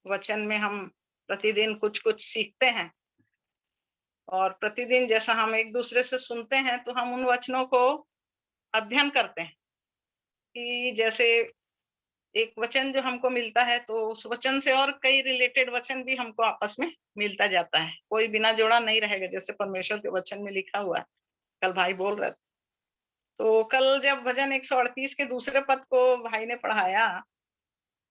वचन में हम प्रतिदिन कुछ कुछ सीखते हैं, और प्रतिदिन जैसा हम एक दूसरे से सुनते हैं तो हम उन वचनों को अध्ययन करते हैं कि जैसे एक वचन जो हमको मिलता है तो उस वचन से और कई रिलेटेड वचन भी हमको आपस में मिलता जाता है, कोई बिना जोड़ा नहीं रहेगा, जैसे परमेश्वर के वचन में लिखा हुआ है। कल भाई बोल रहे थे, तो कल जब भजन 138 के दूसरे पद को भाई ने पढ़ाया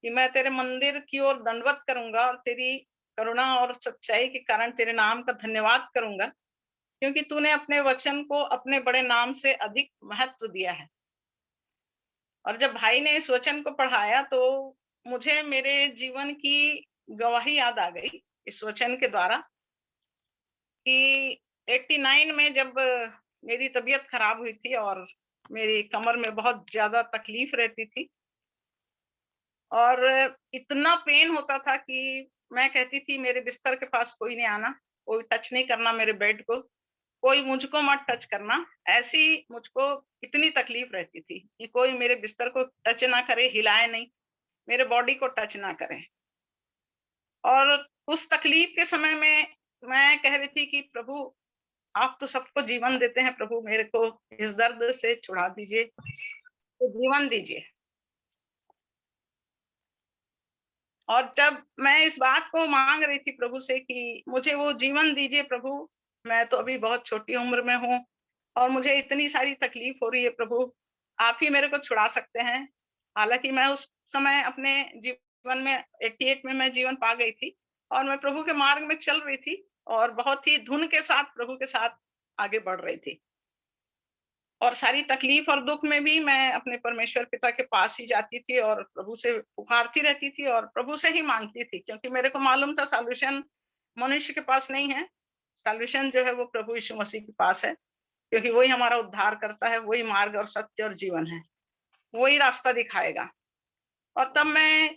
कि मैं तेरे मंदिर की ओर दंडवत करूंगा और तेरी करुणा और सच्चाई के कारण तेरे नाम का धन्यवाद करूंगा, क्योंकि तूने अपने वचन को अपने बड़े नाम से अधिक महत्व दिया है। और जब भाई ने इस वचन को पढ़ाया तो मुझे मेरे जीवन की गवाही याद आ गई इस वचन के द्वारा कि 89 में जब मेरी तबीयत खराब हुई थी और मेरी कमर में बहुत ज्यादा तकलीफ रहती थी और इतना पेन होता था कि मैं कहती थी मेरे बिस्तर के पास कोई नहीं आना, कोई टच नहीं करना मेरे बेड को, कोई मुझको मत टच करना। ऐसी मुझको इतनी तकलीफ रहती थी कि कोई मेरे बिस्तर को टच ना करे, हिलाए नहीं, मेरे बॉडी को टच ना करे। और उस तकलीफ के समय में मैं कह रही थी कि प्रभु आप तो सबको जीवन देते हैं, प्रभु मेरे को इस दर्द से छुड़ा दीजिए, तो जीवन दीजिए। और जब मैं इस बात को मांग रही थी प्रभु से कि मुझे वो जीवन दीजिए प्रभु, मैं तो अभी बहुत छोटी उम्र में हूँ और मुझे इतनी सारी तकलीफ हो रही है प्रभु, आप ही मेरे को छुड़ा सकते हैं। हालांकि मैं उस समय अपने जीवन में 88 में मैं जीवन पा गई थी और मैं प्रभु के मार्ग में चल रही थी और बहुत ही धुन के साथ प्रभु के साथ आगे बढ़ रही थी। और सारी तकलीफ और दुख में भी मैं अपने परमेश्वर पिता के पास ही जाती थी और प्रभु से पुकारती रहती थी और प्रभु से ही मांगती थी, क्योंकि मेरे को मालूम था सॉल्यूशन मनुष्य के पास नहीं है, सॉल्यूशन जो है वो प्रभु यीशु मसीह के पास है, क्योंकि वही हमारा उद्धार करता है, वही मार्ग और सत्य और जीवन है, वही रास्ता दिखाएगा। और तब मैं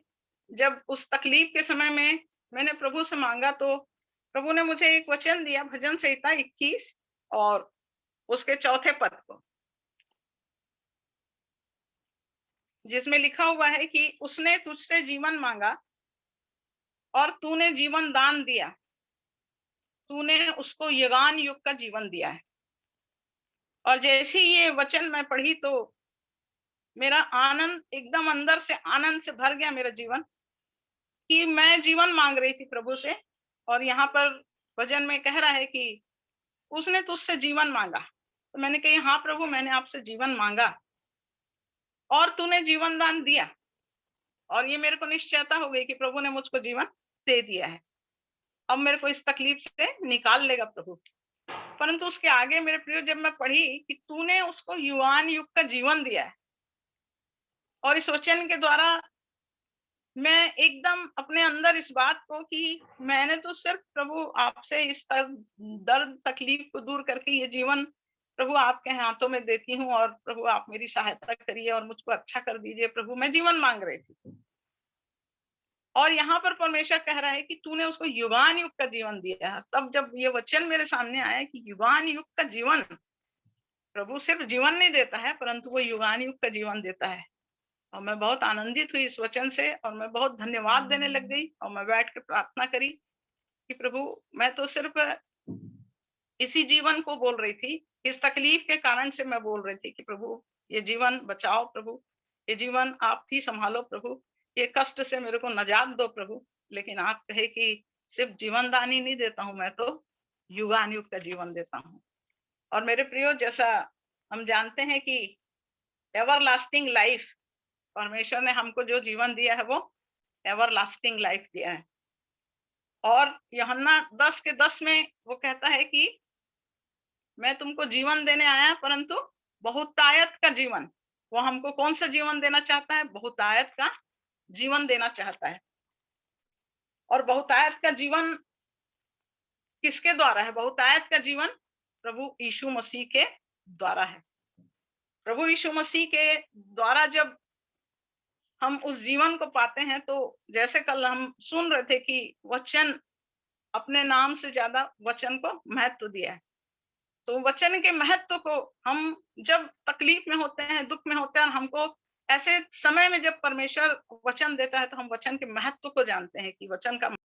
जब उस तकलीफ के समय में मैंने प्रभु से मांगा तो प्रभु ने मुझे एक वचन दिया, भजन संहिता 21 और उसके चौथे पद को, जिसमें लिखा हुआ है कि उसने तुझसे जीवन मांगा और तूने जीवन दान दिया, तूने उसको युगान युग का जीवन दिया है। और जैसे ही ये वचन मैं पढ़ी तो मेरा आनंद एकदम अंदर से आनंद से भर गया मेरा जीवन, कि मैं जीवन मांग रही थी प्रभु से और यहाँ पर भजन में कह रहा है कि उसने तुझसे जीवन मांगा। तो मैंने कही हाँ प्रभु, मैंने आपसे जीवन मांगा और तूने जीवन दान दिया, और ये मेरे को निश्चयता हो गई कि प्रभु ने मुझको जीवन दे दिया है, अब मेरे को इस तकलीफ से निकाल लेगा प्रभु। परंतु उसके आगे मेरे प्रिय जब मैं पढ़ी कि तूने उसको युवान युग का जीवन दिया है, और इस वचन के द्वारा मैं एकदम अपने अंदर इस बात को कि मैंने तो सिर्फ प्रभु आपसे इस दर्द तकलीफ को दूर करके ये जीवन प्रभु आपके हाथों में देती हूँ, और प्रभु आप मेरी सहायता करिए और मुझको अच्छा कर दीजिए प्रभु, मैं जीवन मांग रही थी। और यहाँ पर परमेश्वर कह रहा है कि तूने उसको युगान युग का जीवन दिया है। तब जब ये वचन मेरे सामने आया कि युगान युग का जीवन, प्रभु सिर्फ जीवन नहीं देता है परंतु वो युगान युग का जीवन देता है, और मैं बहुत आनंदित हुई इस वचन से और मैं बहुत धन्यवाद देने लग गई और मैं बैठ कर प्रार्थना करी कि प्रभु मैं तो सिर्फ इसी जीवन को बोल रही थी, इस तकलीफ के कारण से मैं बोल रही थी कि प्रभु ये जीवन बचाओ प्रभु, ये जीवन आप ही संभालो प्रभु, ये कष्ट से मेरे को नजात दो प्रभु। लेकिन आप कहे कि सिर्फ जीवन दान ही नहीं देता हूं, मैं तो युगान युग का जीवन देता हूँ। और मेरे प्रियो, जैसा हम जानते हैं कि एवर लास्टिंग लाइफ, परमेश्वर ने हमको जो जीवन दिया है वो एवर लास्टिंग लाइफ दिया है। और यूहन्ना 10:10 में वो कहता है कि मैं तुमको जीवन देने आया परंतु बहुतायत का जीवन। वो हमको कौन सा जीवन देना चाहता है? बहुतायत का जीवन देना चाहता है। और बहुतायत का जीवन किसके द्वारा है? बहुतायत का जीवन प्रभु यीशु मसीह के द्वारा है। प्रभु यीशु मसीह के द्वारा जब हम उस जीवन को पाते हैं, तो जैसे कल हम सुन रहे थे कि वचन अपने नाम से ज्यादा वचन को महत्व दिया है। तो वचन के महत्व को हम जब तकलीफ में होते हैं, दुख में होते हैं, हमको ऐसे समय में जब परमेश्वर वचन देता है तो हम वचन के महत्व को जानते हैं कि वचन का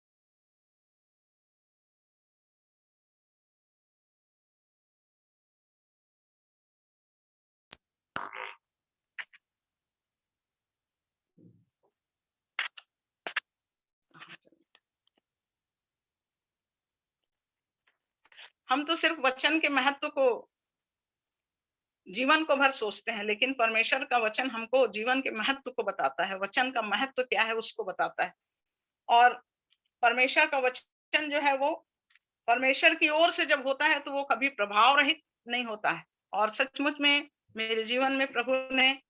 हम तो सिर्फ वचन के महत्व को जीवन को भर सोचते हैं, लेकिन परमेश्वर का वचन हमको जीवन के महत्व को बताता है। वचन का महत्व क्या है उसको बताता है। और परमेश्वर का वचन जो है वो परमेश्वर की ओर से जब होता है तो वो कभी प्रभाव रहित नहीं होता है। और सचमुच में मेरे जीवन में प्रभु ने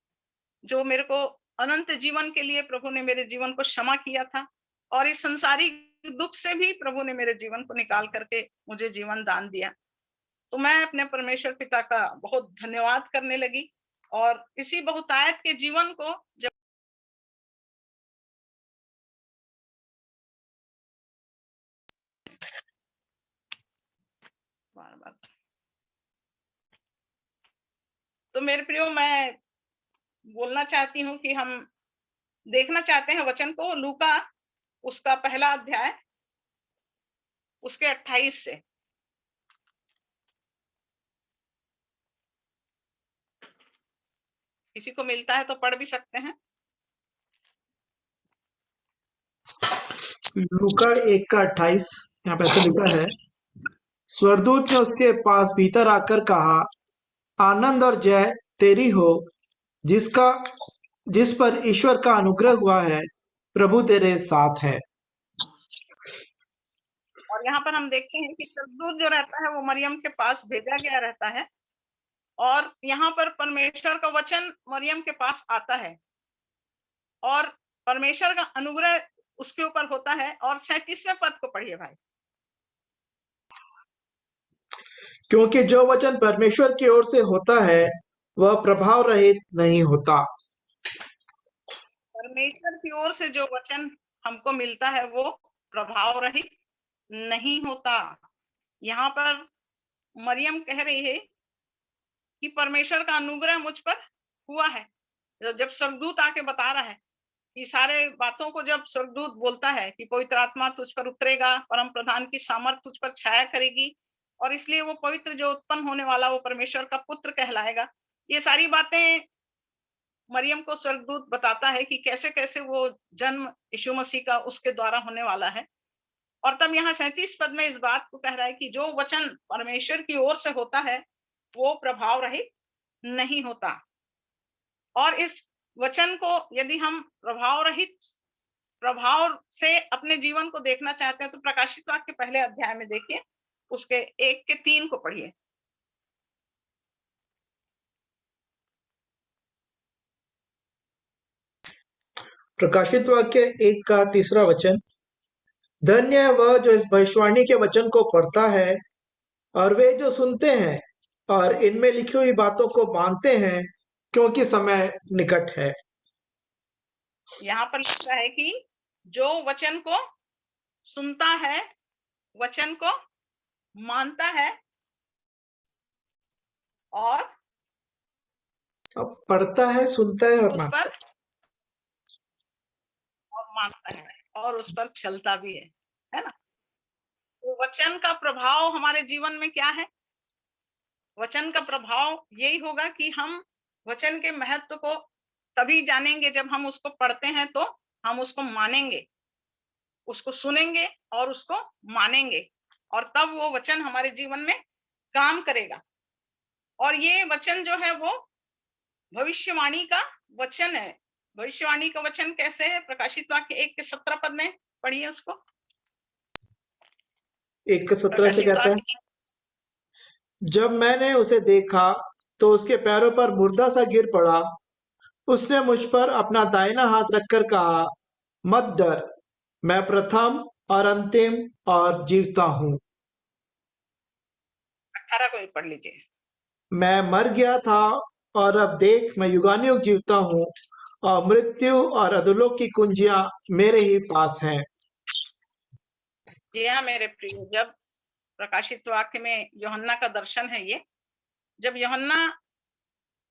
जो मेरे को अनंत जीवन के लिए प्रभु ने मेरे जीवन को क्षमा किया था, और इस संसारिक दुख से भी प्रभु ने मेरे जीवन को निकाल करके मुझे जीवन दान दिया। तो मैं अपने परमेश्वर पिता का बहुत धन्यवाद करने लगी। और इसी बहुतायत के जीवन को जब बार तो मेरे प्रियो, मैं बोलना चाहती हूँ कि हम देखना चाहते हैं वचन को, लूका उसका पहला अध्याय उसके 28 से। किसी को मिलता है तो पढ़ भी सकते हैं। लूका 1 का 28 यहाँ पे ऐसे लिखा है, स्वर्गदूत ने उसके पास भीतर आकर कहा, आनंद और जय तेरी हो, जिस पर ईश्वर का अनुग्रह हुआ है, प्रभु तेरे साथ है। और यहाँ पर हम देखते हैं कि स्वर्गदूत जो रहता है वो मरियम के पास भेजा गया रहता है, और यहाँ पर परमेश्वर का वचन मरियम के पास आता है और परमेश्वर का अनुग्रह उसके ऊपर होता है। और 37वें पद को पढ़िए भाई। क्योंकि जो वचन परमेश्वर की ओर से होता है वह प्रभाव रहित नहीं होता। परमेश्वर की ओर से जो वचन हमको मिलता है वो प्रभाव रहित नहीं होता। यहाँ पर मरियम कह रही है कि परमेश्वर का अनुग्रह मुझ पर हुआ है। जब स्वर्गदूत आके बता रहा है कि सारे बातों को, जब स्वर्गदूत बोलता है कि पवित्र आत्मा तुझ पर उतरेगा, परम प्रधान की सामर्थ तुझ पर छाया करेगी, और इसलिए वो पवित्र जो उत्पन्न होने वाला वो परमेश्वर का पुत्र कहलाएगा। ये सारी बातें मरियम को स्वर्गदूत बताता है कि कैसे कैसे वो जन्म यीशु मसीह का उसके द्वारा होने वाला है। और तब यहाँ 37 पद में इस बात को कह रहा है कि जो वचन परमेश्वर की ओर से होता है वो प्रभाव रहित नहीं होता। और इस वचन को यदि हम प्रभाव से अपने जीवन को देखना चाहते हैं तो प्रकाशित वाक्य के पहले अध्याय में देखिए, उसके 1 के 3 को पढ़िए। प्रकाशित वाक्य 1 का 3 वचन, धन्य है वह जो इस भविष्यवाणी के वचन को पढ़ता है और वे जो सुनते हैं और इनमें लिखी हुई बातों को मानते हैं, क्योंकि समय निकट है। यहाँ पर लिखा है कि जो वचन को सुनता है, वचन को मानता है और अब पढ़ता है, सुनता है और उस मानता पर और मानता है और उस पर चलता भी है ना। तो वचन का प्रभाव हमारे जीवन में क्या है? वचन का प्रभाव यही होगा कि हम वचन के महत्व को तभी जानेंगे जब हम उसको पढ़ते हैं, तो हम उसको मानेंगे, उसको सुनेंगे और उसको मानेंगे, और तब वो वचन हमारे जीवन में काम करेगा। और ये वचन जो है वो भविष्यवाणी का वचन है। भविष्यवाणी का वचन कैसे है? प्रकाशित वाक्य 1 के 17 पद में पढ़िए उसको। 1 का 17 से कहता है, जब मैंने उसे देखा तो उसके पैरों पर मुर्दा सा गिर पड़ा। उसने मुझ पर अपना दाहिना हाथ रखकर कहा, मत डर, मैं प्रथम और अंतिम और जीवता हूँ। 18 को भी पढ़ लीजिए। मैं मर गया था और अब देख मैं युगानुयुग जीवता हूँ, और मृत्यु और अधोलोक की कुंजियां मेरे ही पास हैं। जी हाँ मेरे प्रिय, जब प्रकाशित वाक्य में यूहन्ना का दर्शन है ये, जब यूहन्ना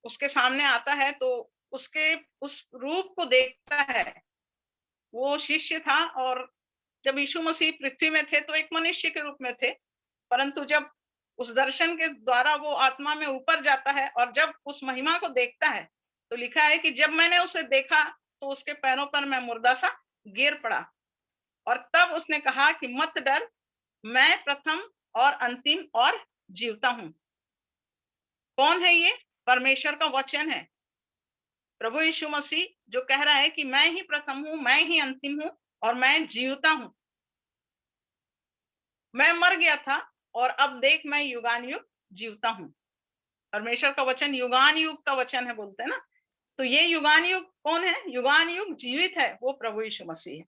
उसके सामने आता है तो उसके उस रूप को देखता है। वो शिष्य था और जब यीशु मसीह पृथ्वी में थे तो एक मनुष्य के रूप में थे, परंतु जब उस दर्शन के द्वारा वो आत्मा में ऊपर जाता है और जब उस महिमा को देखता है तो लिखा है कि जब मैंने उसे देखा तो उसके पैरों पर मैं मुर्दा सा गिर पड़ा और तब उसने कहा कि मत डर, मैं प्रथम और अंतिम और जीवता हूं। कौन है ये? परमेश्वर का वचन है, प्रभु यीशु मसीह जो कह रहा है कि मैं ही प्रथम हूं, मैं ही अंतिम हूं और मैं जीवता हूं। मैं मर गया था और अब देख मैं युगान युग जीवता हूं। परमेश्वर का वचन युगान युग का वचन है बोलते हैं ना, तो ये युगान युग कौन है? युगान युग जीवित है, वो प्रभु यीशु मसीह है।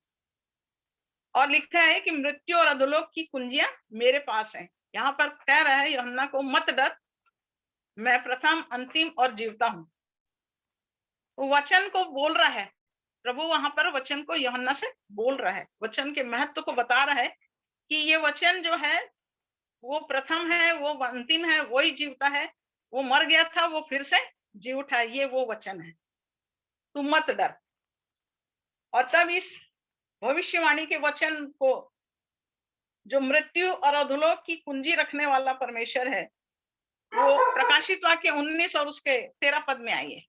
और लिखा है कि मृत्यु और अधोलोक की कुंजियां मेरे पास हैं। यहाँ पर कह रहा है यूहन्ना को, मत डर, मैं प्रथम अंतिम और जीवता हूं। वो वचन को बोल रहा है, प्रभु वहां पर वचन को यूहन्ना से बोल रहा है, वचन के महत्व को बता रहा है कि ये वचन जो है वो प्रथम है, वो अंतिम है, वही जीवता है। वो मर गया था, वो फिर से जी उठा है, ये वो वचन है। तू मत डर। और तब इस भविष्यवाणी के वचन को, जो मृत्यु और अधोलोक की कुंजी रखने वाला परमेश्वर है, वो प्रकाशित वाक्य 19 और उसके 13 पद में आई है।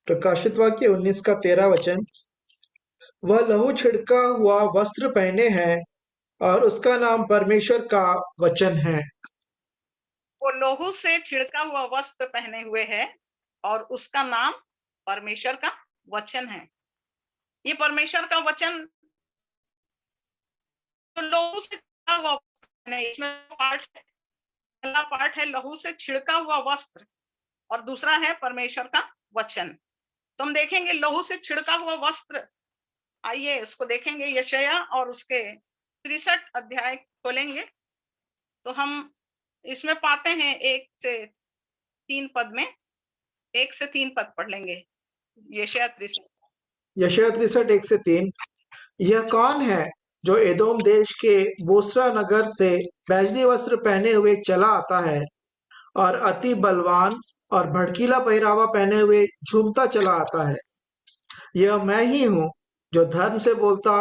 प्रकाशित वाक्य 19 का 13 वचन, वह लहू छिड़का हुआ वस्त्र पहने हैं और उसका नाम परमेश्वर का वचन है। वो लोहू से छिड़का हुआ वस्त्र पहने हुए है और उसका नाम परमेश्वर का वचन है। ये परमेश्वर का वचन तो लहू से छिड़का हुआ है, इसमें पहला पार्ट है लहू से छिड़का हुआ वस्त्र और दूसरा है परमेश्वर का वचन। तो हम देखेंगे लहू से छिड़का हुआ वस्त्र, आइए उसको देखेंगे। यशायाह और उसके 63 अध्याय खोलेंगे तो हम इसमें पाते हैं 1 से 3 पद में, 1 से 3 पद पढ़ लेंगे। यशायाह 63। यशायाह 63 1 से 3, यह कौन है जो एदोम देश के बोस्रा नगर से बैजनी वस्त्र पहने हुए चला आता है और अति बलवान और भड़कीला पहरावा पहने हुए झूमता चला आता है? यह मैं ही हूँ जो धर्म से बोलता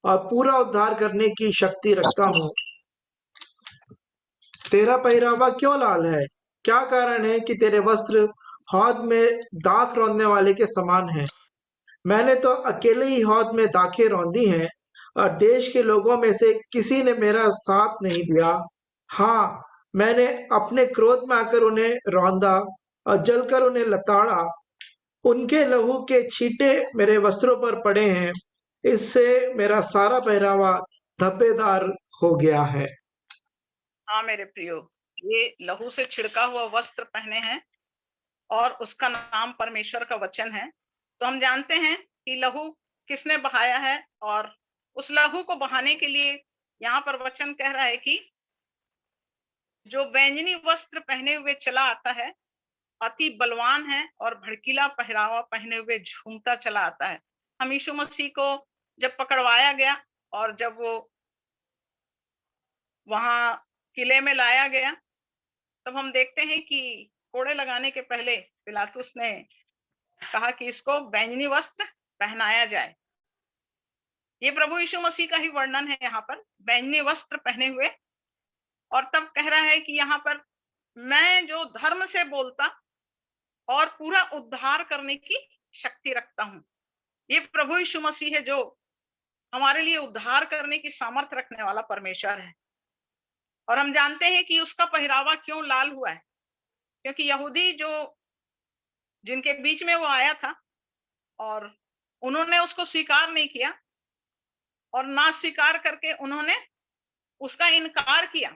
और पूरा उद्धार करने की शक्ति रखता हूँ। तेरा पहरावा क्यों लाल है? क्या कारण है कि तेरे वस्त्र हौद में दाख रौंदने वाले के समान हैं? मैंने तो अकेले ही हौद में दाखें रौंदी हैं और देश के लोगों में से किसी ने मेरा साथ नहीं दिया। हाँ, मैंने अपने क्रोध में आकर उन्हें रौंदा और जलकर उन्हें लताड़ा। उनके लहू के छींटे मेरे वस्त्रों पर पड़े हैं, इससे मेरा सारा पहरावा धब्बेदार हो गया है। हाँ मेरे प्रियो, ये लहू से छिड़का हुआ वस्त्र पहने हैं और उसका नाम परमेश्वर का वचन है। तो हम जानते हैं कि लहू किसने बहाया है और उस लहू को बहाने के लिए यहाँ पर वचन कह रहा है कि जो बैंजनी वस्त्र पहने हुए चला आता है अति बलवान है और भड़कीला पहरावा पहने हुए झूमता चला आता है। हम यीशु मसीह को जब पकड़वाया गया और जब वो वहां किले में लाया गया तब हम देखते हैं कि कोड़े लगाने के पहले पिलातुस ने कहा कि इसको बैंजनी वस्त्र पहनाया जाए। ये प्रभु यीशु मसीह का ही वर्णन है यहाँ पर, बैंजनी वस्त्र पहने हुए। और तब कह रहा है कि यहाँ पर मैं जो धर्म से बोलता और पूरा उद्धार करने की शक्ति रखता हूं। ये प्रभु यीशु मसीह है जो हमारे लिए उद्धार करने की सामर्थ्य रखने वाला परमेश्वर है। और हम जानते हैं कि उसका पहरावा क्यों लाल हुआ है, क्योंकि यहूदी जो जिनके बीच में वो आया था और उन्होंने उसको स्वीकार नहीं किया और ना स्वीकार करके उन्होंने उसका इनकार किया।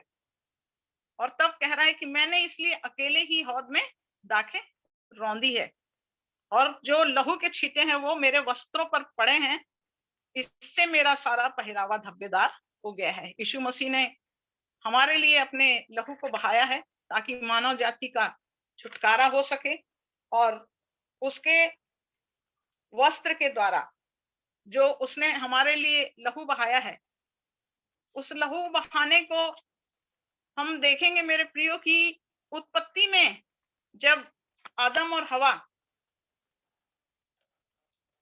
और तब कह रहा है कि मैंने इसलिए अकेले ही हौद में दाखें रौंदी है और जो लहू के छींटे हैं वो मेरे वस्त्रों पर पड़े हैं, इससे मेरा सारा पहरावा धब्बेदार हो गया है। यीशु मसीह ने हमारे लिए अपने लहू को बहाया है ताकि मानव जाति का छुटकारा हो सके और उसके वस्त्र के द्वारा जो उसने हमारे लिए लहू बहाया है, उस लहू बहाने को हम देखेंगे मेरे प्रियो की उत्पत्ति में जब आदम और हवा,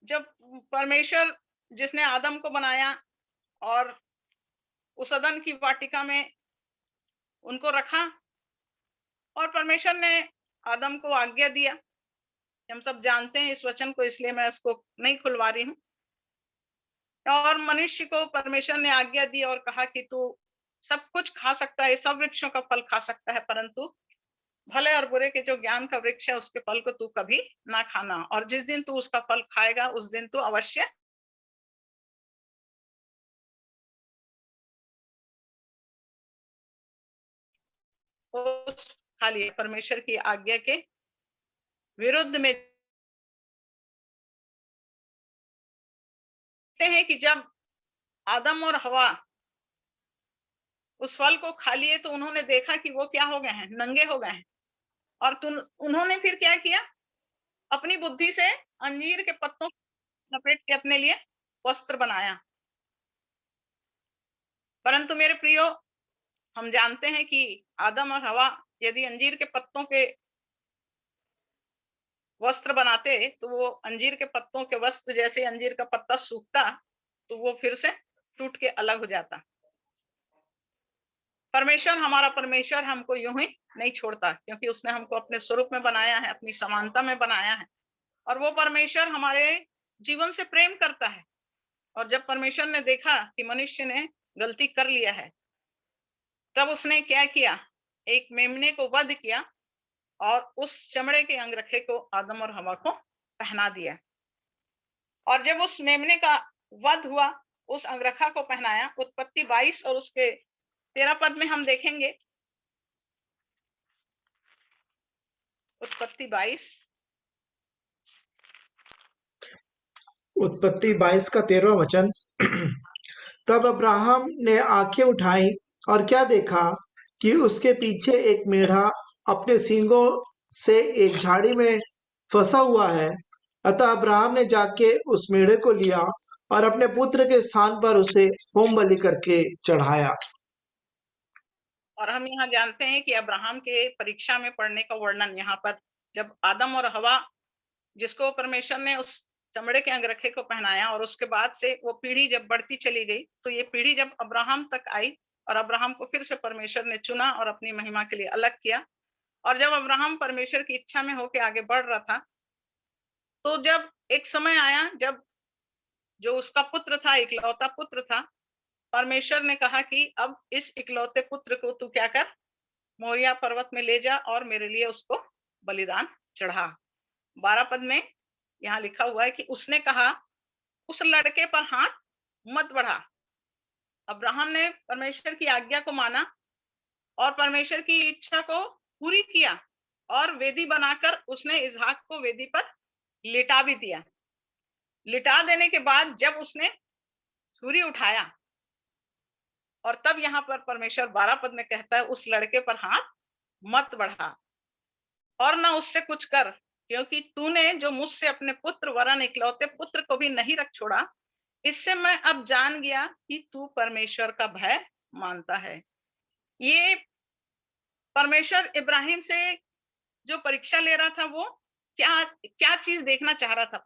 जब परमेश्वर जिसने आदम को बनाया और उस अदन की वाटिका में उनको रखा, और परमेश्वर ने आदम को आज्ञा दिया, हम सब जानते हैं इस वचन को, इसलिए मैं उसको नहीं खुलवा रही हूं। और मनुष्य को परमेश्वर ने आज्ञा दी और कहा कि तू सब कुछ खा सकता है, सब वृक्षों का फल खा सकता है, परंतु भले और बुरे के जो ज्ञान का वृक्ष है उसके फल को तू कभी ना खाना, और जिस दिन तू उसका फल खाएगा उस दिन तू अवश्य उस खा लिए। परमेश्वर की आज्ञा के विरुद्ध में हैं कि जब आदम और हवा उस फल को खा लिए तो उन्होंने देखा कि वो क्या हो गए हैं, नंगे हो गए हैं। और उन्होंने फिर क्या किया, अपनी बुद्धि से अंजीर के पत्तों को लपेट के अपने लिए वस्त्र बनाया। परंतु मेरे प्रियो, हम जानते हैं कि आदम और हवा यदि अंजीर के पत्तों के वस्त्र बनाते तो वो अंजीर के पत्तों के वस्त्र, जैसे अंजीर का पत्ता सूखता तो वो फिर से टूट के अलग हो जाता। परमेश्वर, हमारा परमेश्वर हमको यूं ही नहीं छोड़ता, क्योंकि उसने हमको अपने स्वरूप में बनाया है, अपनी समानता में बनाया है, और वो परमेश्वर हमारे जीवन से प्रेम करता है। और जब परमेश्वर ने देखा कि मनुष्य ने गलती कर लिया है, तब उसने क्या किया, एक मेमने को वध किया और उस चमड़े के अंगरखे को आदम और हवा को पहना दिया। और जब उस मेमने का वध हुआ, उस अंगरखा को पहनाया, उत्पत्ति 22 और उसके 13 पद में हम देखेंगे, उत्पत्ति 22 का 13वां वचन। तब अब्राहम ने आंखें उठाई और क्या देखा कि उसके पीछे एक मेढ़ा अपने सींगों से एक झाड़ी में फंसा हुआ है। अतः अब्राहम ने जाके उस मेढ़े को लिया और अपने पुत्र के स्थान पर उसे होम बलि करके चढ़ाया। और हम यहाँ जानते हैं कि अब्राहम के परीक्षा में पढ़ने का वर्णन यहाँ पर, जब आदम और हवा जिसको परमेश्वर ने उस चमड़े के अंगरखे को पहनाया, और उसके बाद से वो पीढ़ी जब बढ़ती चली गई, तो ये पीढ़ी जब अब्राहम तक आई और अब्राहम को फिर से परमेश्वर ने चुना और अपनी महिमा के लिए अलग किया। और जब अब्राहम परमेश्वर की इच्छा में होकर आगे बढ़ रहा था, तो जब एक समय आया जब जो उसका पुत्र था, इकलौता पुत्र था, परमेश्वर ने कहा कि अब इस इकलौते पुत्र को तू क्या कर, मोरिया पर्वत में ले जा और मेरे लिए उसको बलिदान चढ़ा। 12 पद में यहाँ लिखा हुआ है कि उसने कहा, उस लड़के पर हाथ मत बढ़ा। अब्राहम ने परमेश्वर की आज्ञा को माना और परमेश्वर की इच्छा को पूरी किया, और वेदी बनाकर उसने इसहाक को वेदी पर लिटा भी दिया। लिटा देने के बाद जब उसने छुरी उठाया, और तब यहाँ पर परमेश्वर 12 पद में कहता है, उस लड़के पर हाथ मत बढ़ा और ना उससे कुछ कर, क्योंकि तूने जो मुझसे अपने पुत्र वरन इकलौते पुत्र को भी नहीं रख छोड़ा, इससे मैं अब जान गया कि तू परमेश्वर का भय मानता है। ये परमेश्वर इब्राहिम से जो परीक्षा ले रहा था, वो क्या क्या चीज देखना चाह रहा था।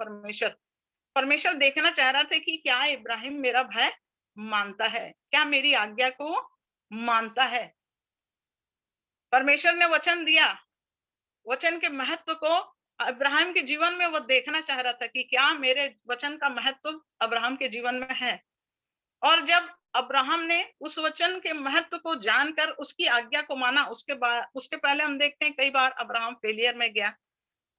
परमेश्वर देखना चाह रहा था कि क्या इब्राहिम मेरा भय मानता है, क्या मेरी आज्ञा को मानता है। परमेश्वर ने वचन दिया, वचन के महत्व को अब्राहम के जीवन में वो देखना चाह रहा था कि क्या मेरे वचन का महत्व अब्राहम के जीवन में है। और जब अब्राहम ने उस वचन के महत्व को जानकर उसकी आज्ञा को माना, उसके पहले हम देखते हैं कई बार अब्राहम फेलियर में गया।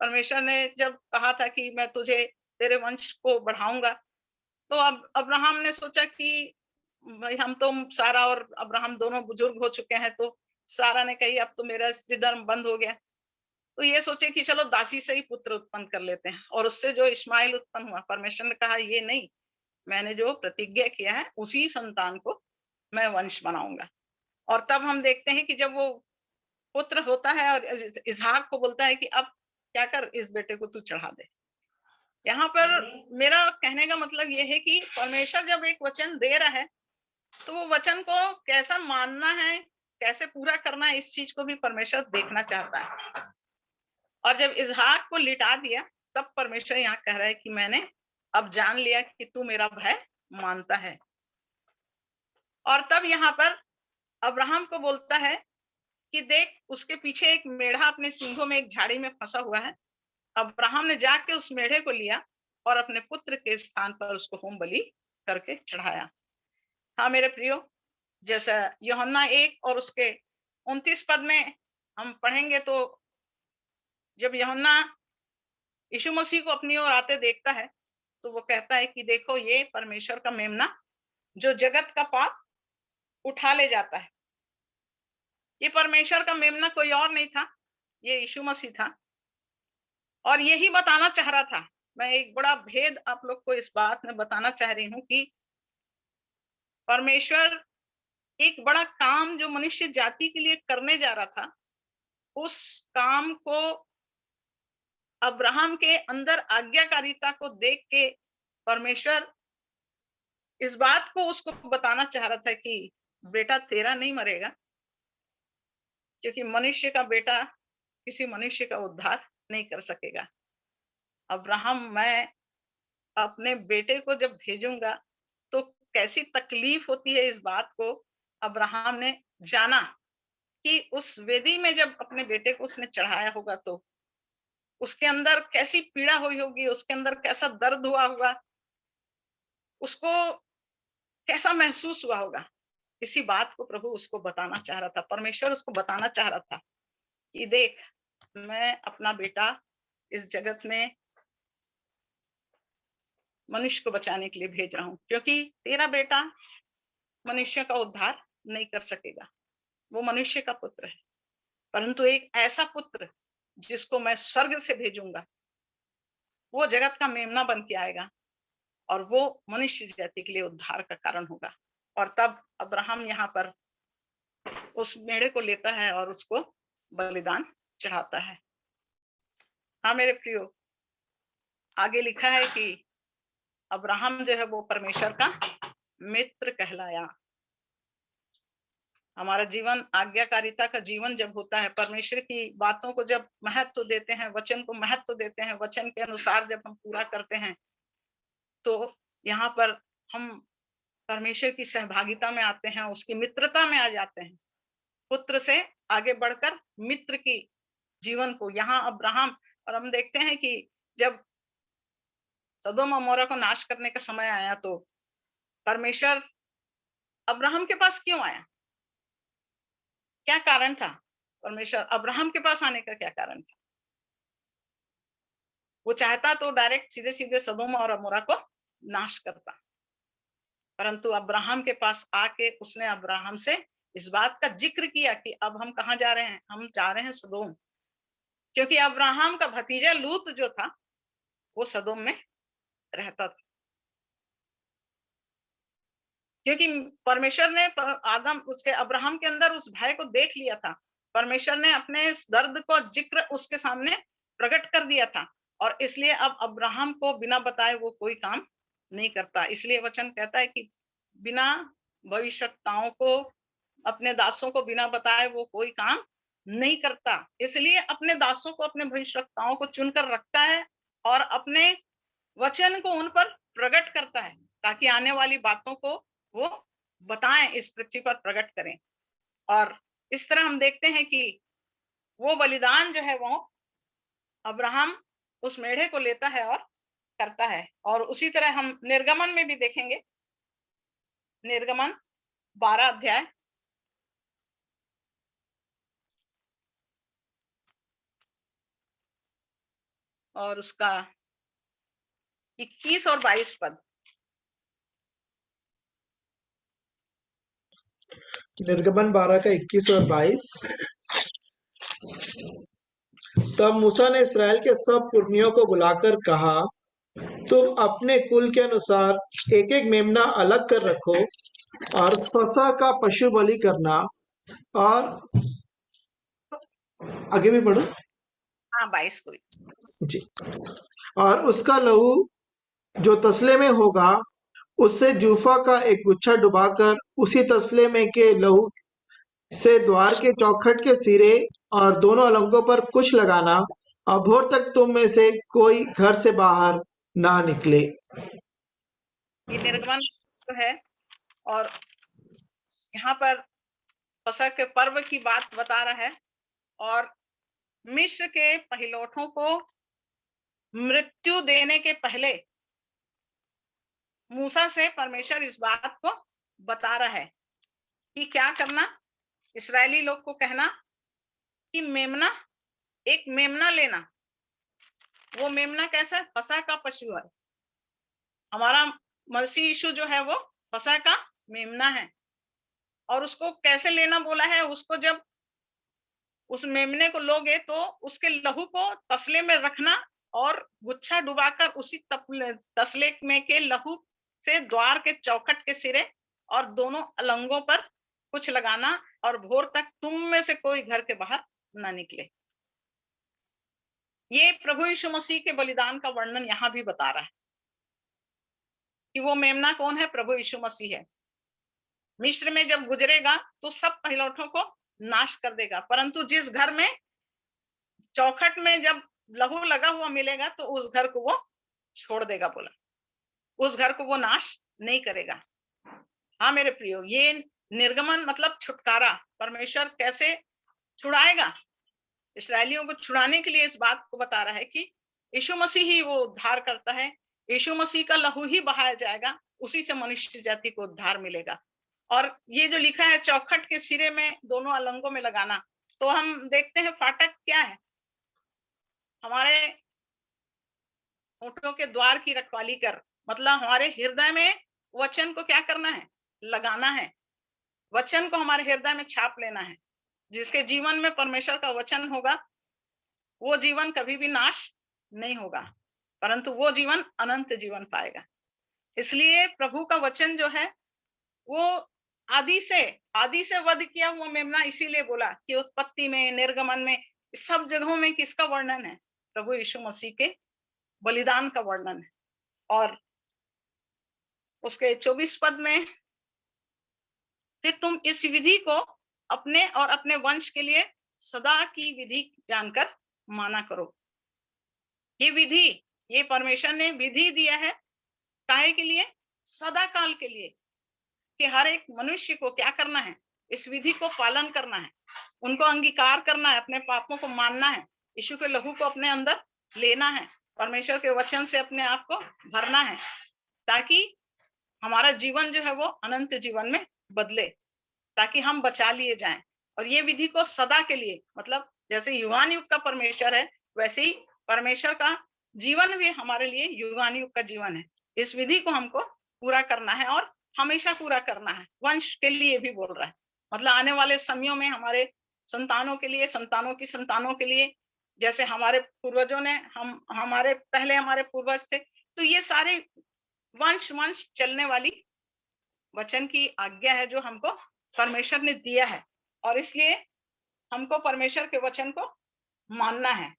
परमेश्वर ने जब कहा था कि मैं तुझे तेरे वंश को बढ़ाऊंगा, तो अब अब्राहम ने सोचा कि भाई हम तो, सारा और अब्राहम दोनों बुजुर्ग हो चुके हैं, तो सारा ने कही अब तो मेरा स्त्री धर्म बंद हो गया, तो ये सोचे कि चलो दासी से ही पुत्र उत्पन्न कर लेते हैं, और उससे जो इस्माइल उत्पन्न हुआ, परमेश्वर ने कहा ये नहीं, मैंने जो प्रतिज्ञा किया है उसी संतान को मैं वंश बनाऊंगा। और तब हम देखते हैं कि जब वो पुत्र होता है और इसहाक को बोलता है कि अब क्या कर, इस बेटे को तू चढ़ा दे। यहाँ पर मेरा कहने का मतलब ये है कि परमेश्वर जब एक वचन दे रहा है, तो वो वचन को कैसा मानना है, कैसे पूरा करना है, इस चीज को भी परमेश्वर देखना चाहता है। और जब इसहाक को लिटा दिया, तब परमेश्वर यहाँ कह रहा है कि मैंने अब जान लिया कि तू मेरा भय मानता है। और तब यहाँ पर अब्राहम को बोलता है कि देख, उसके पीछे एक मेढ़ा अपने सींगों में एक झाड़ी में फंसा हुआ है। अब्राहम ने जाके उस मेढ़े को लिया और अपने पुत्र के स्थान पर उसको होम बलि करके चढ़ाया। हाँ मेरे प्रियो, जैसा यूहन्ना 1 और उसके 29 पद में हम पढ़ेंगे, तो जब यूहन्ना यीशु मसीह को अपनी ओर आते देखता है तो वो कहता है कि देखो, ये परमेश्वर का मेमना जो जगत का पाप उठा ले जाता है। ये परमेश्वर का मेमना कोई और नहीं था, ये यीशु मसीह था। और यही बताना चाह रहा था। मैं एक बड़ा भेद आप लोग को इस बात में बताना चाह रही हूँ कि परमेश्वर एक बड़ा काम जो मनुष्य जाति के लिए करने जा रहा था, उस काम को अब्राहम के अंदर आज्ञाकारिता को देख के परमेश्वर इस बात को उसको बताना चाह रहा था कि बेटा तेरा नहीं मरेगा, क्योंकि मनुष्य का बेटा किसी मनुष्य का उद्धार नहीं कर सकेगा। अब्राहम, मैं अपने बेटे को जब भेजूंगा तो कैसी तकलीफ होती है, इस बात को अब्राहम ने जाना कि उस वेदी में जब अपने बेटे को उसने चढ़ाया होगा तो उसके अंदर कैसी पीड़ा हुई होगी, उसके अंदर कैसा दर्द हुआ होगा, उसको कैसा महसूस हुआ होगा। इसी बात को प्रभु उसको बताना चाह रहा था, परमेश्वर उसको बताना चाह रहा था कि देख, मैं अपना बेटा इस जगत में मनुष्य को बचाने के लिए भेज रहा हूं, क्योंकि तेरा बेटा मनुष्य का उद्धार नहीं कर सकेगा, वो मनुष्य का पुत्र है, परंतु एक ऐसा पुत्र जिसको मैं स्वर्ग से भेजूंगा, वो जगत का मेमना बन के आएगा और वो मनुष्य जाति के लिए उद्धार का कारण होगा। और तब अब्राहम यहाँ पर उस मेढ़े को लेता है और उसको बलिदान चढ़ाता है। हाँ मेरे प्रियो, आगे लिखा है कि अब्राहम जो है वो परमेश्वर का मित्र कहलाया। हमारा जीवन आज्ञाकारिता का जीवन जब होता है, परमेश्वर की बातों को जब महत्व देते हैं, वचन को महत्व देते हैं, वचन के अनुसार जब हम पूरा करते हैं, तो यहाँ पर हम परमेश्वर की सहभागिता में आते हैं, उसकी मित्रता में आ जाते हैं। पुत्र से आगे बढ़कर मित्र की जीवन को यहाँ अब्राहम, और हम देखते हैं कि जब सदोम और मोरा को नाश करने का समय आया तो परमेश्वर अब्राहम के पास क्यों आया, क्या कारण था? परमेश्वर अब्राहम के पास आने का क्या कारण था? वो चाहता तो डायरेक्ट सीधे सीधे सदोम और अमोरा को नाश करता, परंतु अब्राहम के पास आके उसने अब्राहम से इस बात का जिक्र किया कि अब हम कहाँ जा रहे हैं, हम जा रहे हैं सदोम, क्योंकि अब्राहम का भतीजा लूत जो था वो सदोम में रहता था। क्योंकि परमेश्वर ने आदम उसके अब्राहम के अंदर उस भय को देख लिया था, परमेश्वर ने अपने इस दर्द को जिक्र उसके सामने प्रकट कर दिया था, और इसलिए अब अब्राहम को बिना बताए वो कोई काम नहीं करता। इसलिए वचन कहता है कि बिना भविष्यवक्ताओं को, अपने दासों को बिना बताए वो कोई काम नहीं करता। इसलिए अपने दासों को, अपने भविष्यवक्ताओं को चुनकर रखता है और अपने वचन को उन पर प्रकट करता है, ताकि आने वाली बातों को वो बताएं, इस पृथ्वी पर प्रकट करें। और इस तरह हम देखते हैं कि वो बलिदान जो है वो अब्राहम उस मेढ़े को लेता है और करता है। और उसी तरह हम निर्गमन में भी देखेंगे, निर्गमन 12 अध्याय और उसका 21 और 22 पद। निर्गमन 12 का 21 और 22। तब मूसा ने इस्राएल के सब पुरनियों को बुलाकर कहा, तुम अपने कुल के अनुसार एक एक मेमना अलग कर रखो और फसह का पशु बलि करना, और आगे भी पढ़ो। हाँ 22 को जी। और उसका लहू जो तसले में होगा, उससे जूफा का एक गुच्छा डुबाकर उसी तसले में के लहू से द्वार के चौखट के सिरे और दोनों अलंगों पर कुछ लगाना, और भोर तक तुम में से कोई घर से बाहर ना निकले। ये निर्गमन तो है, और यहाँ पर फसह के पर्व की बात बता रहा है। और मिस्र के पहिलौठों को मृत्यु देने के पहले मूसा से परमेश्वर इस बात को बता रहा है कि क्या करना। इस्राएली लोग को कहना कि मेमना, एक मेमना लेना। वो मेमना कैसा है? फसह का पशु है। हमारा मसीह यीशु जो है वो फसह का मेमना है। और उसको कैसे लेना बोला है? उसको जब उस मेमने को लोगे तो उसके लहू को तसले में रखना और गुच्छा डुबाकर उसी तसले में के लहू से द्वार के चौखट के सिरे और दोनों अलंगों पर कुछ लगाना, और भोर तक तुम में से कोई घर के बाहर ना निकले। ये प्रभु यीशु मसीह के बलिदान का वर्णन यहाँ भी बता रहा है कि वो मेमना कौन है? प्रभु यीशु मसीह है। मिस्र में जब गुजरेगा तो सब पहिलौठों को नाश कर देगा, परंतु जिस घर में चौखट में जब लहू लगा हुआ मिलेगा तो उस घर को वो छोड़ देगा। बोला उस घर को वो नाश नहीं करेगा। हाँ मेरे प्रियो, ये निर्गमन मतलब छुटकारा। परमेश्वर कैसे छुड़ाएगा? इस्राएलियों को छुड़ाने के लिए इस बात को बता रहा है कि यीशु मसीह ही वो उद्धार करता है। यीशु मसीह का लहू ही बहाया जाएगा, उसी से मनुष्य जाति को उद्धार मिलेगा। और ये जो लिखा है चौखट के सिरे में दोनों अलंगों में लगाना, तो हम देखते हैं फाटक क्या है? हमारे होठों के द्वार की रखवाली कर, मतलब हमारे हृदय में वचन को क्या करना है? लगाना है। वचन को हमारे हृदय में छाप लेना है। जिसके जीवन में परमेश्वर का वचन होगा वो जीवन कभी भी नाश नहीं होगा, परंतु वो जीवन अनंत जीवन पाएगा। इसलिए प्रभु का वचन जो है वो आदि से वध किया हुआ मेमना इसीलिए बोला कि उत्पत्ति में, निर्गमन में, सब जगहों में किसका वर्णन है? प्रभु यीशु मसीह के बलिदान का वर्णन है। और उसके 24 पद में, फिर तुम इस विधि को अपने और अपने वंश के लिए सदा की विधि जानकर माना करो। ये विधि, ये परमेश्वर ने विधि दिया है काहे के लिए? सदा काल के लिए, कि हर एक मनुष्य को क्या करना है? इस विधि को पालन करना है, उनको अंगीकार करना है, अपने पापों को मानना है, यीशु के लहू को अपने अंदर लेना है, परमेश्वर के वचन से अपने आप को भरना है, ताकि हमारा जीवन जो है वो अनंत जीवन में बदले, ताकि हम बचा लिए जाएं। और ये विधि को सदा के लिए, मतलब जैसे युगान युग का परमेश्वर है वैसे ही परमेश्वर का जीवन भी हमारे लिए युगान युग का जीवन है। इस विधि को हमको पूरा करना है और हमेशा पूरा करना है। वंश के लिए भी बोल रहा है, मतलब आने वाले समयों में हमारे संतानों के लिए, संतानों की संतानों के लिए, जैसे हमारे पूर्वजों ने, हमारे पूर्वज थे, तो ये सारे वंश चलने वाली वचन की आज्ञा है जो हमको परमेश्वर ने दिया है। और इसलिए हमको परमेश्वर के वचन को मानना है।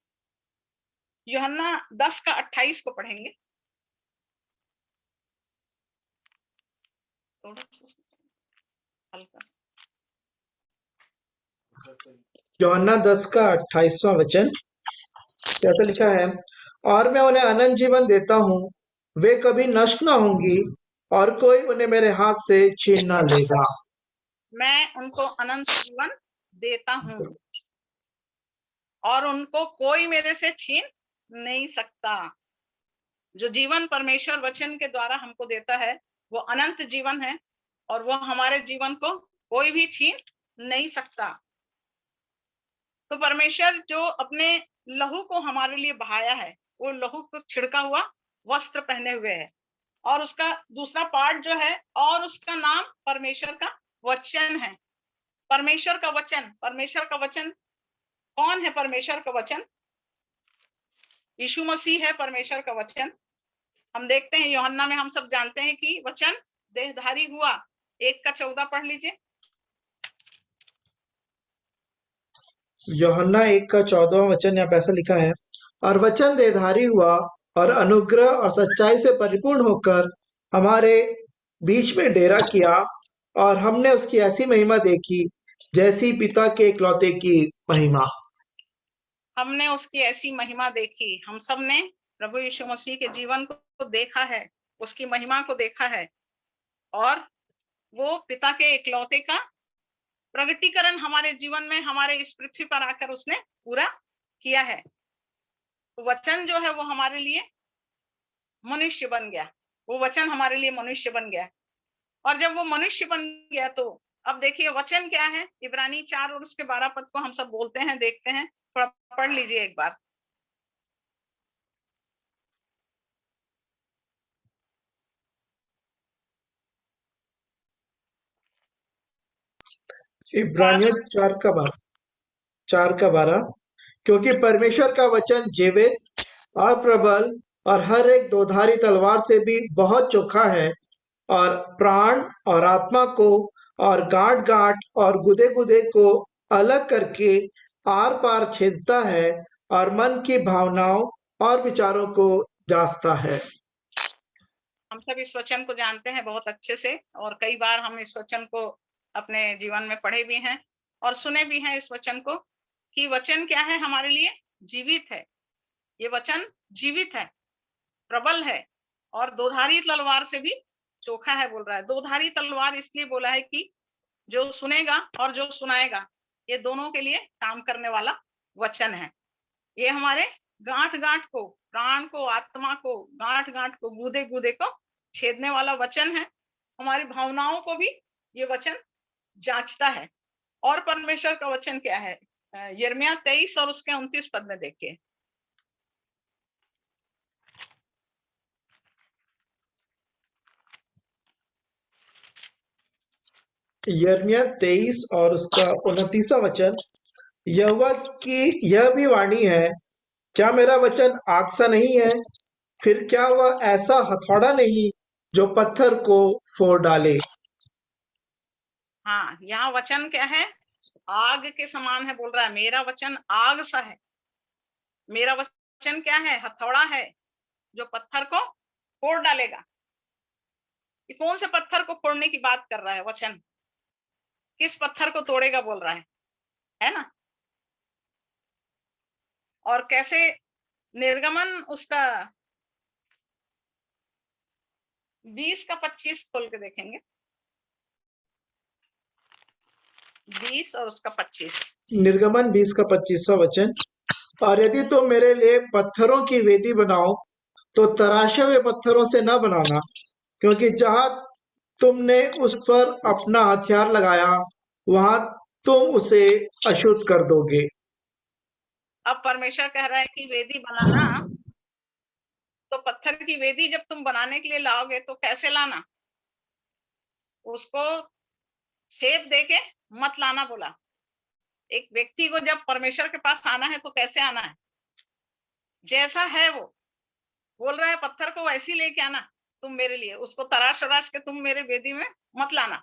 यूहन्ना 10 का 28 को पढ़ेंगे। यूहन्ना 10 का 28वां वचन कैसे लिखा है? और मैं उन्हें अनंत जीवन देता हूँ, वे कभी नष्ट न होंगी और कोई उन्हें मेरे हाथ से छीन न लेगा। मैं उनको अनंत जीवन देता हूँ और उनको कोई मेरे से छीन नहीं सकता। जो जीवन परमेश्वर वचन के द्वारा हमको देता है वो अनंत जीवन है, और वो हमारे जीवन को कोई भी छीन नहीं सकता। तो परमेश्वर जो अपने लहू को हमारे लिए बहाया है, वो लहू को छिड़का हुआ वस्त्र पहने हुए है। और उसका दूसरा पार्ट जो है, और उसका नाम परमेश्वर का वचन है। परमेश्वर का वचन कौन है? परमेश्वर का वचन यीशु मसीह है। परमेश्वर का वचन हम देखते हैं यूहन्ना में, हम सब जानते हैं कि वचन देहधारी हुआ। 1 का 14 पढ़ लीजिए। यूहन्ना 1 का 14वां वचन यहाँ पे ऐसा लिखा है, और वचन देहधारी हुआ और अनुग्रह और सच्चाई से परिपूर्ण होकर हमारे बीच में डेरा किया, और हमने उसकी ऐसी महिमा देखी जैसी पिता के इकलौते की महिमा। हमने उसकी ऐसी महिमा देखी। हम सब ने प्रभु यीशु मसीह के जीवन को देखा है, उसकी महिमा को देखा है, और वो पिता के इकलौते का प्रगटीकरण हमारे जीवन में, हमारे इस पृथ्वी पर आकर उसने पूरा किया है। तो वचन जो है वो हमारे लिए मनुष्य बन गया, वो वचन हमारे लिए मनुष्य बन गया। और जब वो मनुष्य बन गया तो अब देखिए वचन क्या है। इब्रानी 4 और उसके 12 पद को हम सब बोलते हैं, देखते हैं, थोड़ा पढ़ लीजिए एक बार। इब्रानियों 4 का 12। क्योंकि परमेश्वर का वचन जीवित और प्रबल और हर एक दोधारी तलवार से भी बहुत चोखा है, और प्राण और आत्मा को और गांठ गांठ और गुदे गुदे को अलग करके आर पार छेदता है, और मन की भावनाओं और विचारों को जांचता है। हम सब इस वचन को जानते हैं बहुत अच्छे से, और कई बार हम इस वचन को अपने जीवन में पढ़े भी हैं और सुने भी हैं इस वचन को, कि वचन क्या है, हमारे लिए जीवित है। ये वचन जीवित है, प्रबल है, और दोधारी तलवार से भी चोखा है बोल रहा है। दोधारी तलवार इसलिए बोला है कि जो सुनेगा और जो सुनाएगा, ये दोनों के लिए काम करने वाला वचन है। ये हमारे गांठ गांठ को, प्राण को, आत्मा को, गांठ गांठ को, गूदे गूदे को छेदने वाला वचन है। हमारी भावनाओं को भी ये वचन जांचता है। और परमेश्वर का वचन क्या है, यिर्मयाह 23 और उसके 29 पद में देखिए। यिर्मयाह 23 और उसका 29वां वचन। यहोवा की यह भी वाणी है, क्या मेरा वचन आग सा नहीं है? फिर क्या वह ऐसा हथौड़ा नहीं जो पत्थर को फोड़ डाले? हाँ, यहाँ वचन क्या है, आग के समान है बोल रहा है। मेरा वचन आग सा है। मेरा वचन क्या है, हथौड़ा है जो पत्थर को फोड़ डालेगा। ये कौन से पत्थर को फोड़ने की बात कर रहा है वचन? किस पत्थर को तोड़ेगा बोल रहा है ना? और कैसे, निर्गमन उसका 20 का 25 खोल के देखेंगे। 20 और उसका 25। निर्गमन 20 का 25वां वचन। और यदि तुम मेरे लिए पत्थरों की वेदी बनाओ, तो तराशे हुए पत्थरों से न बनाना, क्योंकि जहां तुमने उस पर अपना हथियार लगाया, वहां तुम उसे अशुद्ध कर दोगे। अब परमेश्वर कह रहा है कि वेदी बनाना, तो पत्थर की वेदी जब तुम बनाने के लिए लाओगे तो कैसे लाना? उसको शेप देके मत लाना बोला। एक व्यक्ति को जब परमेश्वर के पास आना है तो कैसे आना है? जैसा है वो बोल रहा है, पत्थर को वैसी लेके आना तुम मेरे लिए, उसको तराश तराश के तुम मेरे वेदी में मत लाना।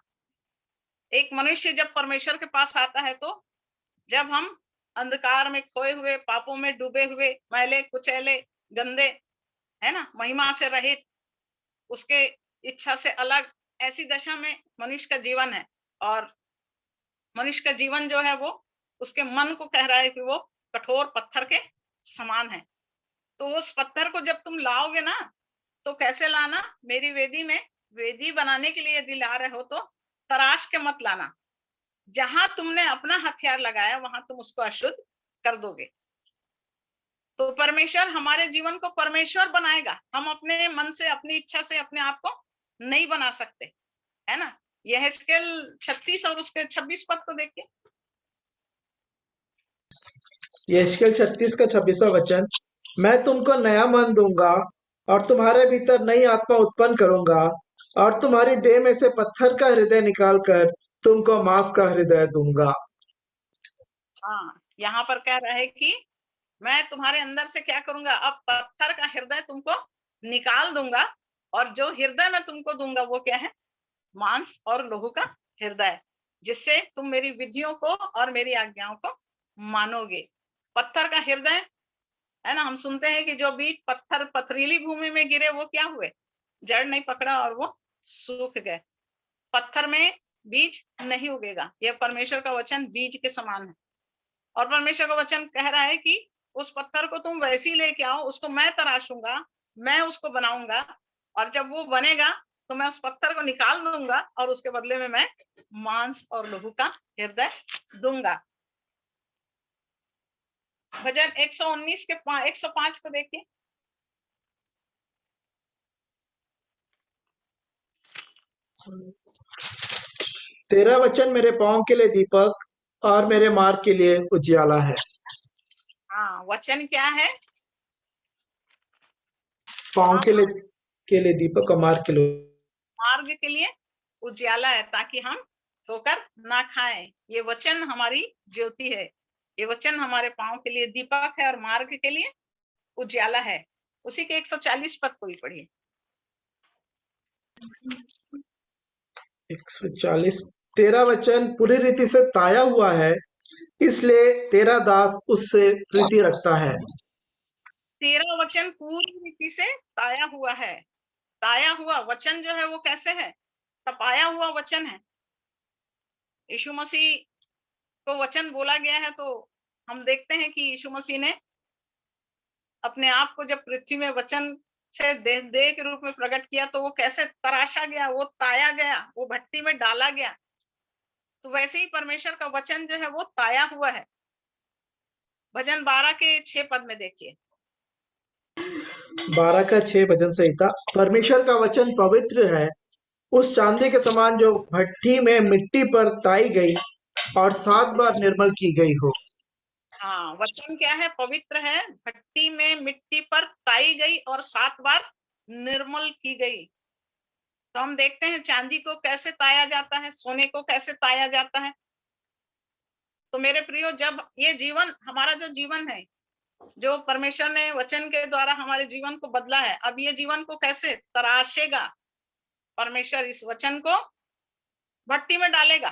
एक मनुष्य जब परमेश्वर के पास आता है तो जब हम अंधकार में खोए हुए, पापों में डूबे हुए, मैले कुचैले, गंदे, है ना, महिमा से रहित, उसके इच्छा से अलग, ऐसी दशा में मनुष्य का जीवन है। और मनुष्य का जीवन जो है वो उसके मन को कह रहा है कि वो कठोर पत्थर के समान है। तो उस पत्थर को जब तुम लाओगे ना, तो कैसे लाना? मेरी वेदी में, वेदी बनाने के लिए यदि ला रहे हो तो तराश के मत लाना। जहां तुमने अपना हथियार लगाया वहां तुम उसको अशुद्ध कर दोगे। तो परमेश्वर हमारे जीवन को परमेश्वर बनाएगा। हम अपने मन से, अपनी इच्छा से अपने आप को नहीं बना सकते, है ना। यहेजकेल 36 और उसके 26 पद को देखिए। यहेजकेल 36 का 26वां वचन। मैं तुमको नया मन दूंगा, और तुम्हारे भीतर नई आत्मा उत्पन्न करूंगा, और तुम्हारी देह में से पत्थर का हृदय निकालकर तुमको मांस का हृदय दूंगा। हाँ, यहाँ पर कह रहा है कि मैं तुम्हारे अंदर से क्या करूंगा, अब पत्थर का हृदय तुमको निकाल दूंगा, और जो हृदय मैं तुमको दूंगा वो क्या है? मांस और लोहू का हृदय, जिससे तुम मेरी विधियों को और मेरी आज्ञाओं को मानोगे। पत्थर का हृदय, है ना। हम सुनते हैं कि जो बीज पत्थर, पथरीली भूमि में गिरे वो क्या हुए? जड़ नहीं पकड़ा और वो सूख गए। पत्थर में बीज नहीं उगेगा। यह परमेश्वर का वचन बीज के समान है। और परमेश्वर का वचन कह रहा है कि उस पत्थर को तुम वैसे ही लेके आओ, उसको मैं तराशूंगा, मैं उसको बनाऊंगा, और जब वो बनेगा तो मैं उस पत्थर को निकाल दूंगा और उसके बदले में मैं मांस और लहू का हृदय दूंगा। भजन 119 के 105 को देखिए। तेरा वचन मेरे पाँव के लिए दीपक और मेरे मार्ग के लिए उजियाला है। हाँ, वचन क्या है? पाँव के लिए दीपक और मार्ग के लिए के लिए उजियाला है, ताकि हम ठोकर ना खाएं। ये वचन हमारी ज्योति है, ये वचन हमारे पाँव के लिए दीपक है और मार्ग के लिए उजियाला है। उसी के 140 पद को भी पढ़िए। 140। तेरा वचन पूरी रीति से ताया हुआ है, इसलिए तेरा दास उससे प्रीति रखता है। तेरा वचन पूरी रीति से ताया हुआ है। ताया हुआ वचन जो है वो कैसे है? तपाया हुआ वचन है। यीशु मसीह को वचन बोला गया है, तो हम देखते हैं कि यीशु मसीह ने अपने आप को जब पृथ्वी में वचन से देह के रूप में प्रकट किया, तो वो कैसे तराशा गया, वो ताया गया, वो भट्टी में डाला गया। तो वैसे ही परमेश्वर का वचन जो है वो ताया हुआ है। भजन 12 के 6 पद में देखिए। 12 का 6 भजन संहिता। परमेश्वर का वचन पवित्र है, उस चांदी के समान जो भट्टी में मिट्टी पर ताई गई और 7 बार निर्मल की गई हो। हाँ, वचन क्या है? पवित्र है, भट्टी में मिट्टी पर ताई गई और 7 बार निर्मल की गई। तो हम देखते हैं चांदी को कैसे ताया जाता है, सोने को कैसे ताया जाता है। तो मेरे प्रियो, जब ये जीवन, हमारा जो जीवन है, जो परमेश्वर ने वचन के द्वारा हमारे जीवन को बदला है, अब ये जीवन को कैसे तराशेगा? परमेश्वर इस वचन को भट्टी में डालेगा,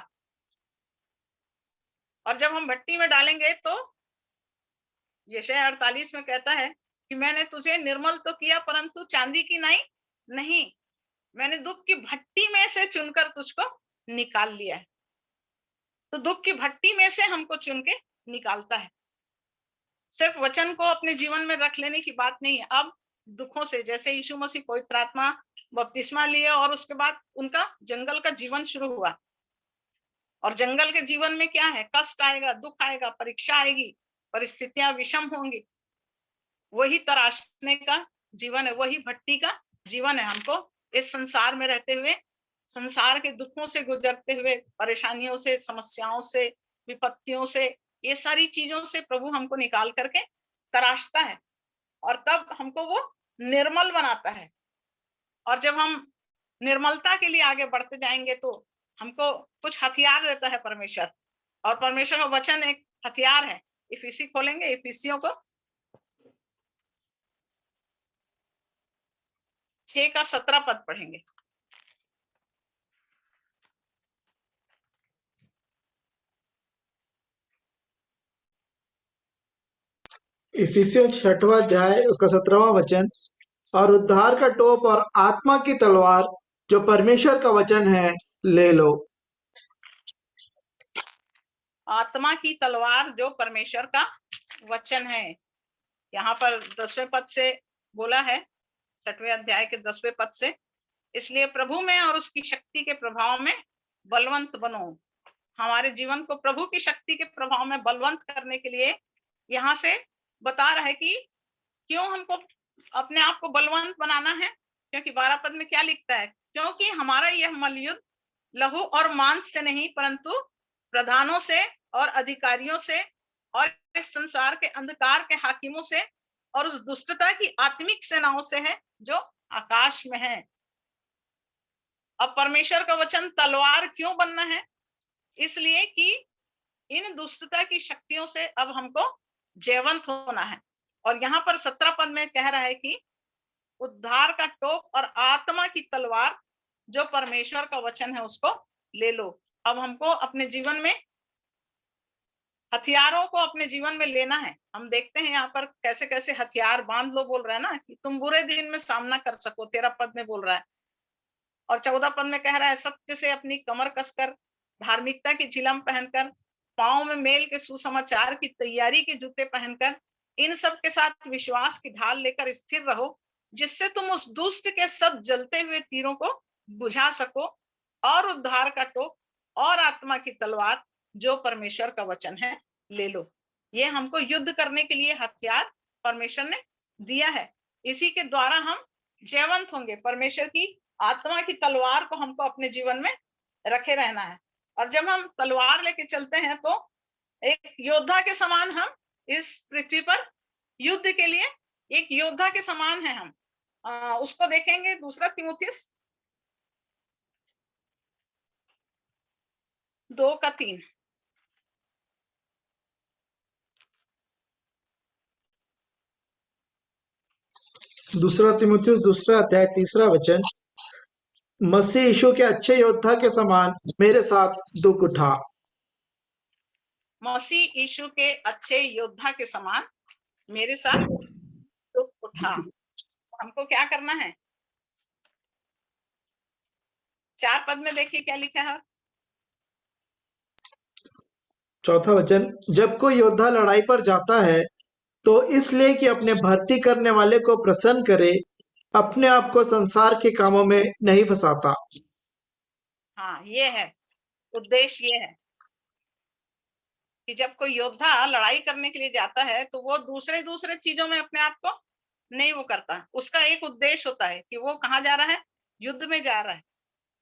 और जब हम भट्टी में डालेंगे तो यशायाह 48 में कहता है कि मैंने तुझे निर्मल तो किया, परंतु चांदी की नहीं, मैंने दुख की भट्टी में से चुनकर तुझको निकाल लिया है। तो दुख की भट्टी में से हमको चुन के निकालता है। सिर्फ वचन को अपने जीवन में रख लेने की बात नहीं है। अब दुखों से, जैसे यीशु मसीह पवित्र आत्मा बपतिस्मा लिए और उसके बाद उनका जंगल का जीवन शुरू हुआ, और जंगल के जीवन में क्या है? कष्ट आएगा, दुख आएगा, परीक्षा आएगी, परिस्थितियां विषम होंगी। वही तराशने का जीवन है, वही भट्टी का जीवन है। हमको इस संसार में रहते हुए, संसार के दुखों से गुजरते हुए, परेशानियों से, समस्याओं से, विपत्तियों से, ये सारी चीजों से प्रभु हमको निकाल करके तराशता है, और तब हमको वो निर्मल बनाता है। और जब हम निर्मलता के लिए आगे बढ़ते जाएंगे तो हमको कुछ हथियार देता है परमेश्वर, और परमेश्वर का वचन एक हथियार है। इफिसी खोलेंगे, इफिसियों को 6 का 17 पद पढ़ेंगे। इफिसियों 6वां अध्याय उसका 17वां वचन। और उद्धार का टोप और आत्मा की तलवार जो परमेश्वर का वचन है ले लो। आत्मा की तलवार जो परमेश्वर का वचन है। यहाँ पर 10वें पद से बोला है, 6वें अध्याय के 10वें पद से, इसलिए प्रभु में और उसकी शक्ति के प्रभाव में बलवंत बनो। हमारे जीवन को प्रभु की शक्ति के प्रभाव में बलवंत करने के लिए यहाँ से बता रहा है कि क्यों हमको अपने आप को बलवंत बनाना है। क्योंकि 12 पद में क्या लिखता है? क्योंकि हमारा यह मलयुद्ध लहू और मांस से नहीं, परंतु प्रधानों से और अधिकारियों से और इस संसार के अंधकार के हाकिमों से और उस दुष्टता की आत्मिक सेनाओं से है जो आकाश में है। अब परमेश्वर का वचन तलवार क्यों बनना है? इसलिए कि इन दुष्टता की शक्तियों से अब हमको जयवंत होना है। और यहाँ पर 17 पद में कह रहा है कि उद्धार का टोप और आत्मा की तलवार जो परमेश्वर का वचन है उसको ले लो। अब हमको अपने जीवन में हथियारों को अपने जीवन में लेना है। हम देखते हैं यहाँ पर कैसे कैसे हथियार बांध लो बोल रहा है ना, कि तुम बुरे दिन में सामना कर सको। 13 पद में बोल रहा है और 14 पद में कह रहा है, सत्य से अपनी कमर कसकर, धार्मिकता की झिलम पहनकर, पांव में मेल के सुसमाचार की तैयारी के जूते पहनकर, इन सब के साथ विश्वास की ढाल लेकर स्थिर रहो, जिससे तुम उस दुष्ट के सब जलते हुए तीरों को बुझा सको, और उद्धार का टोप और आत्मा की तलवार जो परमेश्वर का वचन है ले लो। ये हमको युद्ध करने के लिए हथियार परमेश्वर ने दिया है, इसी के द्वारा हम जयवंत होंगे। परमेश्वर की आत्मा की तलवार को हमको अपने जीवन में रखे रहना है, और जब हम तलवार लेके चलते हैं तो एक योद्धा के समान हम इस पृथ्वी पर युद्ध के लिए एक योद्धा के समान है हम। उसको देखेंगे 2 तीमुथियुस 2:3। 2 तीमुथियुस 2 अध्याय 3 वचन, मसीह यीशु के अच्छे योद्धा के समान मेरे साथ दुख उठा। मसीह यीशु के अच्छे योद्धा के समान मेरे साथ दुख उठा। हमको क्या करना है? 4 पद में देखिए क्या लिखा है। 4 वचन, जब कोई योद्धा लड़ाई पर जाता है तो इसलिए कि अपने भर्ती करने वाले को प्रसन्न करे, अपने आप को संसार के कामों में नहीं फंसाता। हाँ, ये है उद्देश्य, ये है कि जब कोई योद्धा लड़ाई करने के लिए जाता है तो वो दूसरे चीजों में अपने आप को नहीं वो करता। उसका एक उद्देश्य होता है कि वो कहाँ जा रहा है, युद्ध में जा रहा है,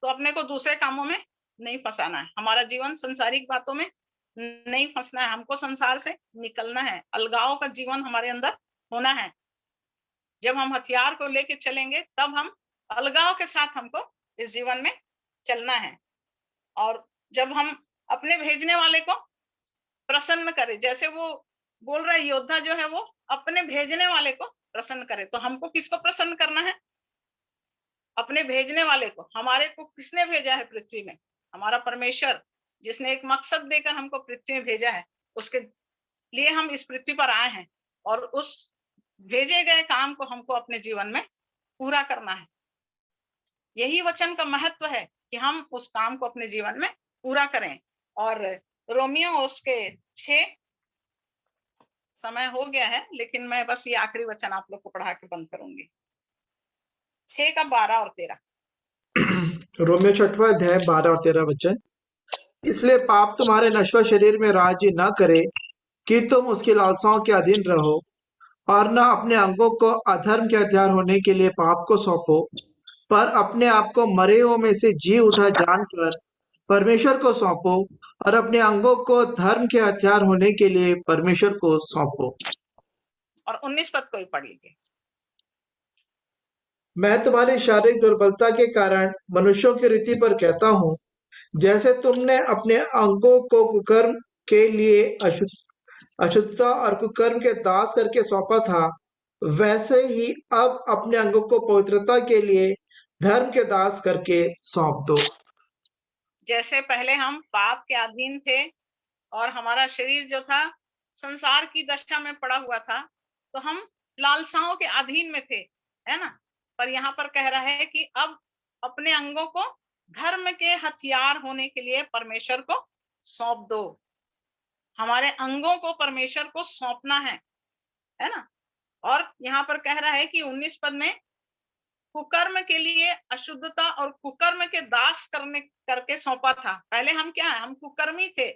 तो अपने को दूसरे कामों में नहीं फंसाना है। हमारा जीवन संसारिक बातों में नहीं फंसना है, हमको संसार से निकलना है, अलगाव का जीवन हमारे अंदर होना है। जब हम हथियार को लेके चलेंगे तब हम अलगाव के साथ हमको इस जीवन में चलना है। और जब हम अपने भेजने वाले को प्रसन्न करें, जैसे वो बोल रहा है योद्धा जो है वो अपने भेजने वाले को प्रसन्न करे, तो हमको किसको प्रसन्न करना है? अपने भेजने वाले को। हमारे को किसने भेजा है पृथ्वी में? हमारा परमेश्वर, जिसने एक मकसद देकर हमको पृथ्वी में भेजा है, उसके लिए हम इस पृथ्वी पर आए हैं, और उस भेजे गए काम को हमको अपने जीवन में पूरा करना है। यही वचन का महत्व है कि हम उस काम को अपने जीवन में पूरा करें। और रोमियो उसके 6, समय हो गया है लेकिन मैं बस ये आखिरी वचन आप लोग को पढ़ा के बंद करूंगी। 6 का 12 और 13। रोमियो 6वां अध्याय 12 और 13 वचन, इसलिए पाप तुम्हारे नश्वर शरीर में राज्य न करे कि तुम उसकी लालसाओं के अधीन रहो, और न अपने अंगों को अधर्म के हथियार होने के लिए पाप को सौंपो, पर अपने आप को मरे हुओं में से जी उठा जानकर परमेश्वर को सौंपो, और अपने अंगों को धर्म के हथियार होने के लिए परमेश्वर को सौंपो। और 19 पद को ही पढ़ लीजिए। मैं तुम्हारी शारीरिक दुर्बलता के कारण मनुष्यों की रीति पर कहता हूँ, जैसे तुमने अपने अंगों को कुकर्म के लिए अशुद्धता और कुकर्म के दास करके सौंपा था, वैसे ही अब अपने अंगों को पवित्रता के लिए धर्म के दास करके सौंप दो। जैसे पहले हम पाप के अधीन थे और हमारा शरीर जो था संसार की दशा में पड़ा हुआ था, तो हम लालसाओं के अधीन में थे, है ना। पर यहाँ पर कह रहा है कि अब अपने अंगों को धर्म के हथियार होने के लिए परमेश्वर को सौंप दो। हमारे अंगों को परमेश्वर को सौंपना है ना। और यहाँ पर कह रहा है कि 19 पद में कुकर्म के लिए अशुद्धता और कुकर्म के दास करके सौंपा था। पहले हम क्या है, हम कुकर्मी थे,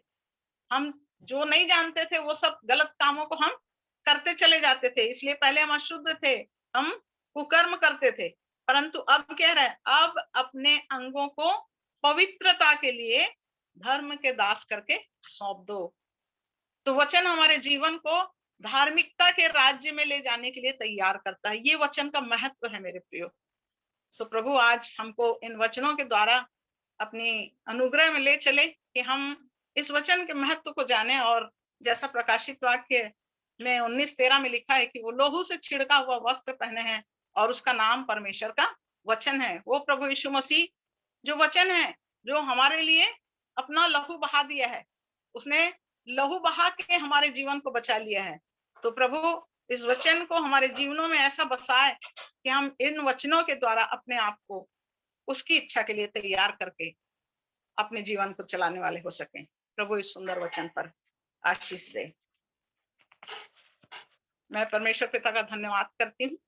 हम जो नहीं जानते थे वो सब गलत कामों को हम करते चले जाते थे, इसलिए पहले हम अशुद्ध थे, हम कुकर्म करते थे। परंतु अब क्या है, अब अपने अंगों को पवित्रता के लिए धर्म के दास करके सौंप दो। तो वचन हमारे जीवन को धार्मिकता के राज्य में ले जाने के लिए तैयार करता है। ये वचन का महत्व है मेरे प्रियो। सो प्रभु आज हमको इन वचनों के द्वारा अपनी अनुग्रह में ले चले कि हम इस वचन के महत्व को जाने। और जैसा प्रकाशित वाक्य में 19:13 में लिखा है कि वो लोहू से छिड़का हुआ वस्त्र पहने हैं और उसका नाम परमेश्वर का वचन है। वो प्रभु यीशु मसीह जो वचन है, जो हमारे लिए अपना लहू बहा दिया है, उसने लहू बहा के हमारे जीवन को बचा लिया है। तो प्रभु इस वचन को हमारे जीवनों में ऐसा बसाए कि हम इन वचनों के द्वारा अपने आप को उसकी इच्छा के लिए तैयार करके अपने जीवन को चलाने वाले हो सकें। प्रभु इस सुंदर वचन पर आशीष दे। मैं परमेश्वर पिता का धन्यवाद करती हूँ